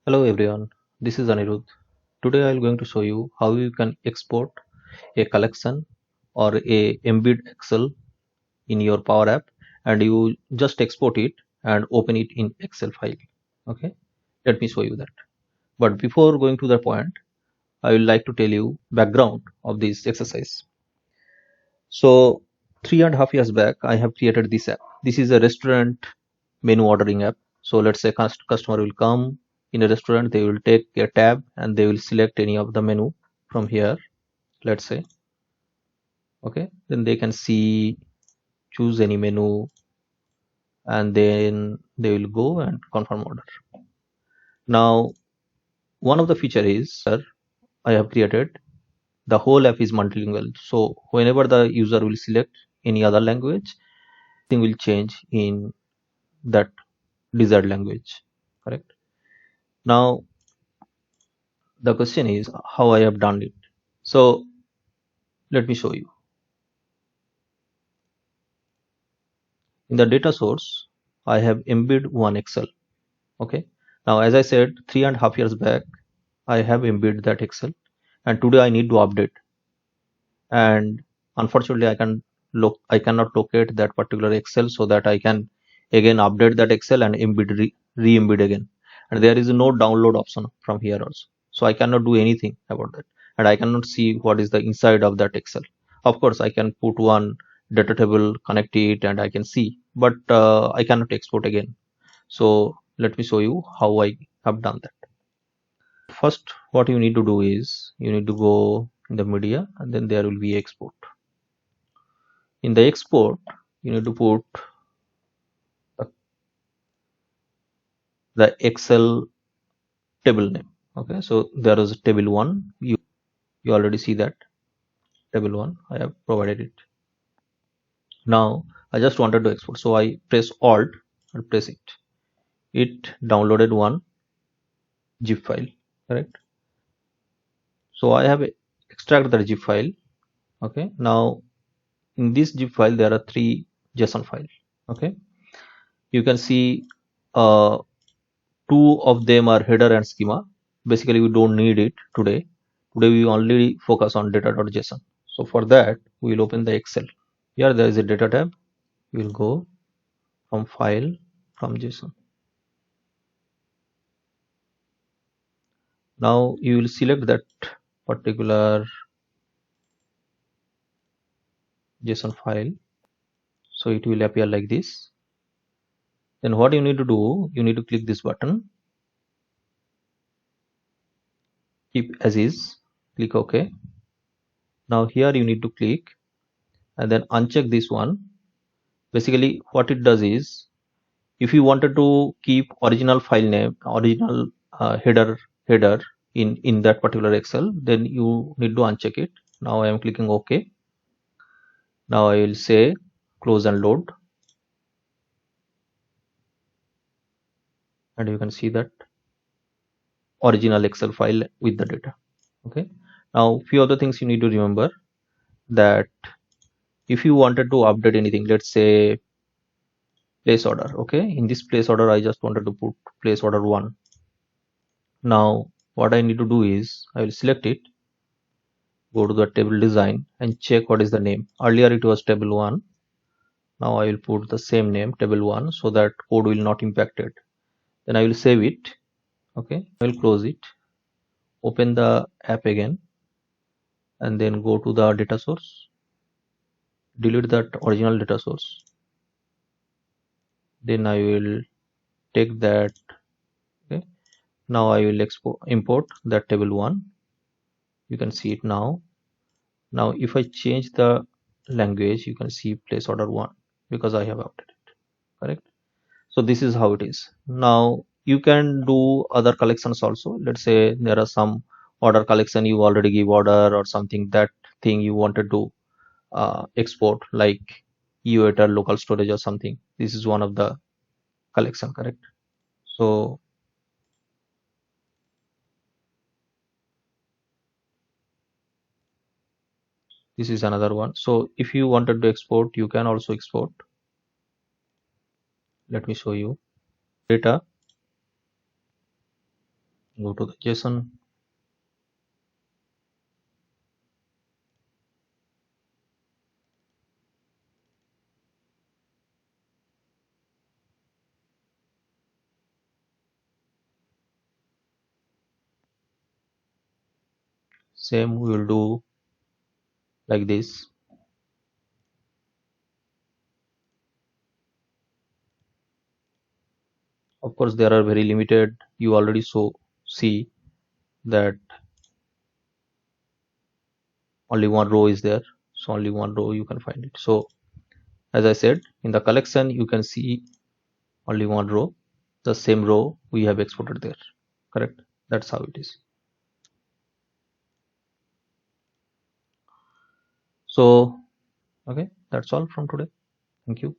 Hello everyone, this is Anirudh. Today I am going to show you how you can export a collection or a embed Excel in your Power App, and you just export it and open it in Excel file. Okay, let me show you that. But before going to the point, I would like to tell you background of this exercise. So 3.5 years back, I have created this app. This is a restaurant menu ordering app. So let's say customer will come in a restaurant, they will take a tab and they will select any of the menu from here. Let's say, okay, then they can see, choose any menu, and then they will go and confirm order. Now, one of the feature is I have created the whole app is multilingual. So whenever the user will select any other language, thing will change in that desired language. Correct. Now the question is how I have done it. So let me show you. In the data source, I have embedded one Excel. Okay. Now, as I said, 3.5 years back, I have embedded that Excel, and today I need to update. And unfortunately, I cannot locate that particular Excel so that I can again update that Excel and re-embed again. And there is no download option from here also. So I cannot do anything about that. And I cannot see what is the inside of that Excel. Of course, I can put one data table, connect it, and I can see, but I cannot export again. So let me show you how I have done that. First, what you need to do is you need to go in the media, and then there will be export. In the export, you need to put the Excel table name. Okay, so there is table 1. You already see that table 1. I have provided it. Now I just wanted to export, so I press Alt and press it. It downloaded one zip file. Correct. So I have extracted the zip file. Okay. Now in this zip file there are 3 JSON files. Okay. You can see uh, 2 of them are header and schema. Basically we don't need it today. Today we only focus on data.json. So for that we will open the Excel. Here there is a data tab. We will go from file, from JSON. Now you will select that particular JSON file. So it will appear like this. Then what you need to do, you need to click this button, keep as is, click OK. Now here you need to click and then uncheck this one. Basically what it does is, if you wanted to keep original file name, original header in that particular Excel, then you need to uncheck it. Now I am clicking OK. Now I will say close and load, and you can see that original Excel file with the data. Okay. Now few other things you need to remember, that if you wanted to update anything, let's say place order. Okay, in this place order I just wanted to put place order 1. Now what I need to do is I will select it, go to the table design and check what is the name. Earlier it was table 1. Now I will put the same name, table 1, so that code will not impact it. Then I will save it. Okay, I will close it, open the app again, and then go to the data source, delete that original data source. Then I will take that. Okay, now I will import that table 1. You can see it now. Now if I change the language, you can see place order 1 because I have updated it. Correct. So this is how it is. Now you can do other collections also. Let's say there are some order collection, you already give order or something, that thing you wanted to export, like EOETR local storage or something. This is one of the collection. Correct. So this is another one. So if you wanted to export, you can also export. Let me show you. Data, Go to the JSON. Same we will do like this. Of course, there are very limited. You already see that only one row is there. So only one row you can find it. So as I said, in the collection, you can see only one row, the same row we have exported there. Correct? That's how it is. So, okay, that's all from today. Thank you.